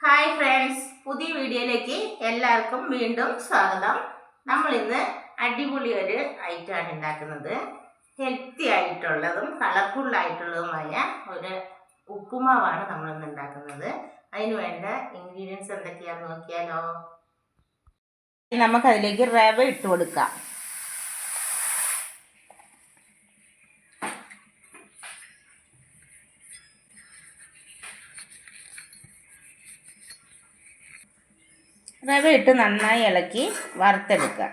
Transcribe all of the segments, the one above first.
Hi friends, പുതിയ വീഡിയോയിലേക്ക് എല്ലാവർക്കും വീണ്ടും സ്വാഗതം. നമ്മൾ ഇന്ന് അടിപൊളി ഒരു ഐറ്റമാണ് ഉണ്ടാക്കുന്നത്. ഹെൽത്തി ആയിട്ടുള്ളതും കളർഫുൾ ആയിട്ടുള്ളതുമായ ഒരു ഉപ്പുമാവാണ് നമ്മളിന്ന് ഉണ്ടാക്കുന്നത്. അതിന് വേണ്ട ഇൻഗ്രീഡിയൻസ് എന്തൊക്കെയാണെന്ന് നോക്കിയാലോ. നമുക്കതിലേക്ക് റവ ഇട്ട് കൊടുക്കാം. റവ ഇട്ട് നന്നായി ഇളക്കി വറുത്തെടുക്കുക.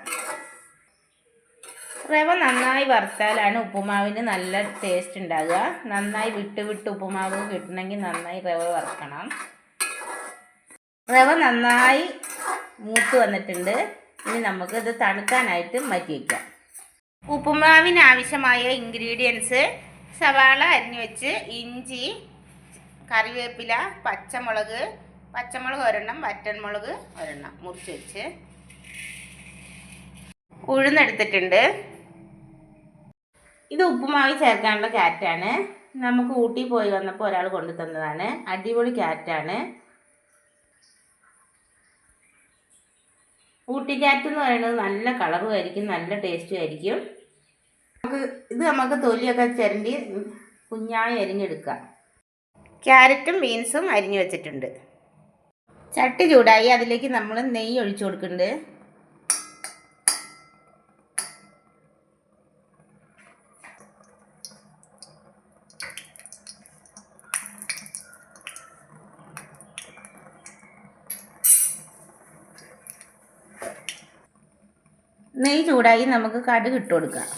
റവ നന്നായി വറുത്താലാണ് ഉപ്പുമാവിന് നല്ല ടേസ്റ്റ് ഉണ്ടാകുക. നന്നായി വിട്ട് ഉപ്പുമാവ് കിട്ടണമെങ്കിൽ നന്നായി റവ വറുക്കണം. റവ നന്നായി മൂത്ത് വന്നിട്ടുണ്ട്. ഇനി നമുക്ക് ഇത് തണുക്കാനായിട്ട് മാറ്റി വയ്ക്കാം. ഉപ്പുമാവിന് ആവശ്യമായ ഇൻഗ്രീഡിയൻസ്: സവാള അരിഞ്ഞു വെച്ച്, ഇഞ്ചി, കറിവേപ്പില, പച്ചമുളക് ഒരെണ്ണം, വറ്റൻമുളക് ഒരെണ്ണം മുറിച്ച് വെച്ച്, ഉഴുന്നെടുത്തിട്ടുണ്ട്. ഇത് ഉപ്പുമാവിൽ ചേർക്കാനുള്ള ക്യാരറ്റാണ്. നമുക്ക് ഊട്ടി പോയി വന്നപ്പോൾ ഒരാൾ കൊണ്ടു തന്നതാണ്. അടിപൊളി ക്യാരറ്റാണ്. ഊട്ടി ക്യാരറ്റ് എന്ന് പറയുന്നത് നല്ല കളറും ആയിരിക്കും, നല്ല ടേസ്റ്റും ആയിരിക്കും. നമുക്ക് തൊലിയൊക്കെ ചിരണ്ടി കുഞ്ഞായി അരിഞ്ഞെടുക്കാം. ക്യാരറ്റും ബീൻസും അരിഞ്ഞു വെച്ചിട്ടുണ്ട്. ചട്ടി ചൂടായി അതിലേക്ക് നമ്മൾ നെയ്യ് ഒഴിച്ചു കൊടുക്കുന്നുണ്ട്. നെയ്യ് ചൂടായി നമുക്ക് കടുക് ഇട്ട് കൊടുക്കാം.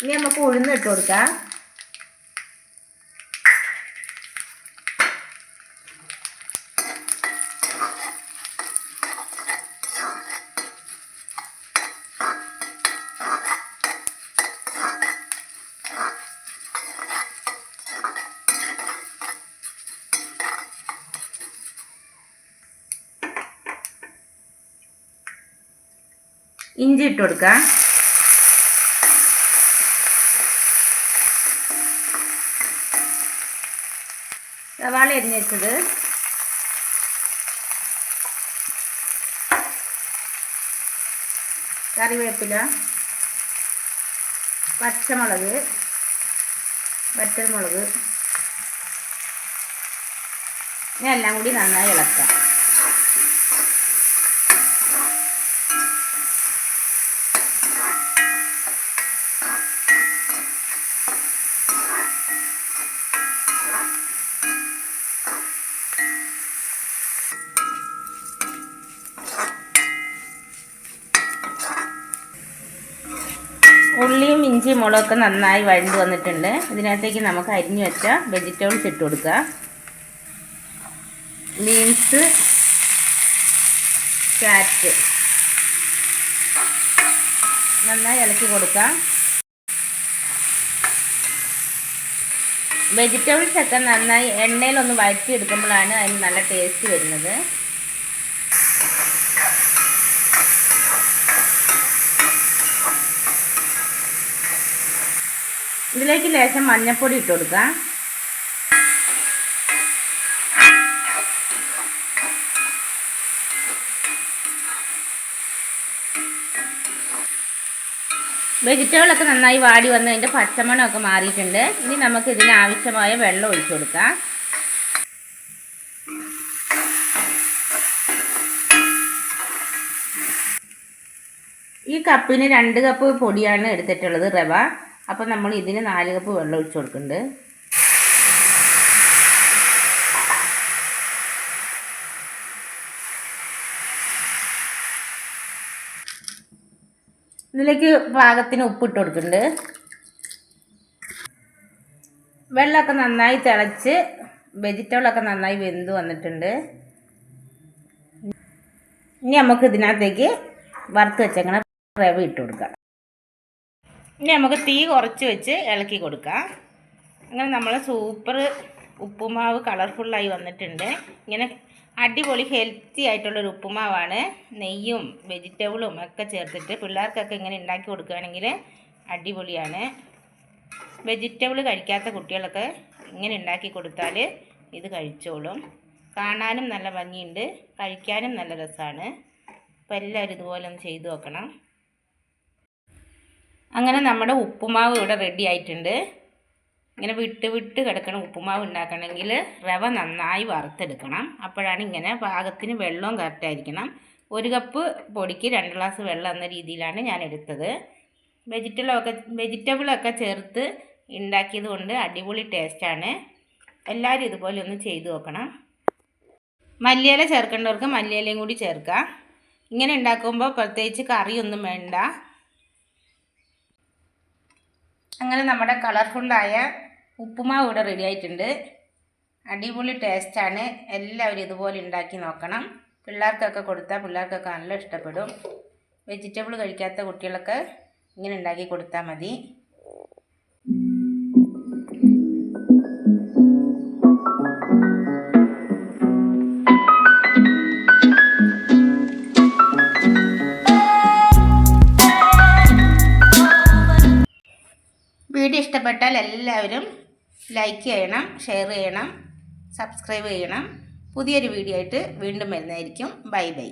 ഇനി നമുക്ക് ഉഴുന്ന് ഇട്ട് കൊടുക്കാം. ഇഞ്ചി ഇട്ട് കൊടുക്കാം. സവാള അരിഞ്ഞ് വെച്ചത്, കറിവേപ്പില, പച്ചമുളക്, വറ്റൽമുളക്, എല്ലാം കൂടി നന്നായി ഇളക്കാം. ഉള്ളിയും ഇഞ്ചി മുളകൊക്കെ നന്നായി വഴണ്ട് വന്നിട്ടുണ്ട്. ഇതിനകത്തേക്ക് നമുക്ക് അരിഞ്ഞു വെച്ച വെജിറ്റബിൾസ് ഇട്ട് കൊടുക്കുക. ബീൻസ്, ക്യാരറ്റ് നന്നായി ഇളക്കി കൊടുക്കാം. വെജിറ്റബിൾസൊക്കെ നന്നായി എണ്ണയിലൊന്ന് വഴറ്റിയെടുക്കുമ്പോഴാണ് അതിന് നല്ല ടേസ്റ്റ് വരുന്നത്. ഇതിലേക്ക് ലേശം മഞ്ഞൾപ്പൊടി ഇട്ട് കൊടുക്കുക. വെജിറ്റബിളൊക്കെ നന്നായി വാടി വന്ന് അതിൻ്റെ പച്ചമണമൊക്കെ മാറിയിട്ടുണ്ട്. ഇനി നമുക്ക് ഇതിന് ആവശ്യമായ വെള്ളം ഒഴിച്ചു കൊടുക്കാം. ഈ കപ്പിന് 2 കപ്പ് പൊടിയാണ് എടുത്തിട്ടുള്ളത്, റവ. അപ്പോൾ നമ്മൾ ഇതിന് 4 കപ്പ് വെള്ളം ഒഴിച്ചു കൊടുക്കുന്നുണ്ട്. ഇതിലേക്ക് പാകത്തിന് ഉപ്പിട്ട് കൊടുക്കുന്നുണ്ട്. വെള്ളമൊക്കെ നന്നായി തിളച്ച് വെജിറ്റബിളൊക്കെ നന്നായി വെന്ത് വന്നിട്ടുണ്ട്. ഇനി നമുക്ക് ഇതിനകത്തേക്ക് വറുത്ത് വെച്ചേക്കണ റവ ഇട്ട് കൊടുക്കാം. ഇനി നമുക്ക് തീ കുറച്ച് വെച്ച് ഇളക്കി കൊടുക്കാം. അങ്ങനെ നമ്മൾ സൂപ്പർ ഉപ്പുമാവ് കളർഫുള്ളായി വന്നിട്ടുണ്ട്. ഇങ്ങനെ അടിപൊളി ഹെൽത്തി ആയിട്ടുള്ളൊരു ഉപ്പുമാവാണ്. നെയ്യും വെജിറ്റബിളും ഒക്കെ ചേർത്തിട്ട് പിള്ളേർക്കൊക്കെ ഇങ്ങനെ ഉണ്ടാക്കി കൊടുക്കുകയാണെങ്കിൽ അടിപൊളിയാണ്. വെജിറ്റബിൾ കഴിക്കാത്ത കുട്ടികളൊക്കെ ഇങ്ങനെ ഉണ്ടാക്കി കൊടുത്താൽ ഇത് കഴിച്ചോളും. കാണാനും നല്ല ഭംഗിയുണ്ട്, കഴിക്കാനും നല്ല രസമാണ്. അപ്പോൾ എല്ലാവരും ഇതുപോലെ ഒന്ന് ചെയ്തു നോക്കണം. അങ്ങനെ നമ്മുടെ ഉപ്പുമാവ് ഇവിടെ റെഡി ആയിട്ടുണ്ട്. ഇങ്ങനെ വിട്ട് വിട്ട് കിടക്കണം ഉപ്പുമാവ് ഉണ്ടാക്കണമെങ്കിൽ റവ നന്നായി വറുത്തെടുക്കണം. അപ്പോഴാണ് ഇങ്ങനെ പാകത്തിന് വെള്ളവും കറക്റ്റായിരിക്കണം. 1 കപ്പ് പൊടിക്ക് 2 ഗ്ലാസ് വെള്ളം എന്ന രീതിയിലാണ് ഞാൻ എടുത്തത്. വെജിറ്റബിളൊക്കെ ചേർത്ത് ഉണ്ടാക്കിയത് കൊണ്ട് അടിപൊളി ടേസ്റ്റാണ്. എല്ലാവരും ഇതുപോലെ ഒന്ന് ചെയ്തു നോക്കണം. മല്ലിയില ചേർക്കേണ്ടവർക്ക് മല്ലിയിലയും കൂടി ചേർക്കാം. ഇങ്ങനെ ഉണ്ടാക്കുമ്പോൾ പ്രത്യേകിച്ച് കറിയൊന്നും വേണ്ട. അങ്ങനെ നമ്മുടെ കളർഫുള്ളായ ഉപ്പുമാവ് ഇവിടെ റെഡി ആയിട്ടുണ്ട്. അടിപൊളി ടേസ്റ്റാണ്. എല്ലാവരും ഇതുപോലെ ഉണ്ടാക്കി നോക്കണം. പിള്ളേർക്കൊക്കെ കൊടുത്താൽ പിള്ളേർക്കൊക്കെ നല്ല ഇഷ്ടപ്പെടും. വെജിറ്റബിൾ കഴിക്കാത്ത കുട്ടികളൊക്കെ ഇങ്ങനെ ഉണ്ടാക്കി കൊടുത്താൽ മതി. വീഡിയോ ഇഷ്ടപ്പെട്ടാൽ എല്ലാവരും ലൈക്ക് ചെയ്യണം, ഷെയർ ചെയ്യണം, സബ്സ്ക്രൈബ് ചെയ്യണം. പുതിയൊരു വീഡിയോ ആയിട്ട് വീണ്ടും വരുന്നതായിരിക്കും. Bye bye.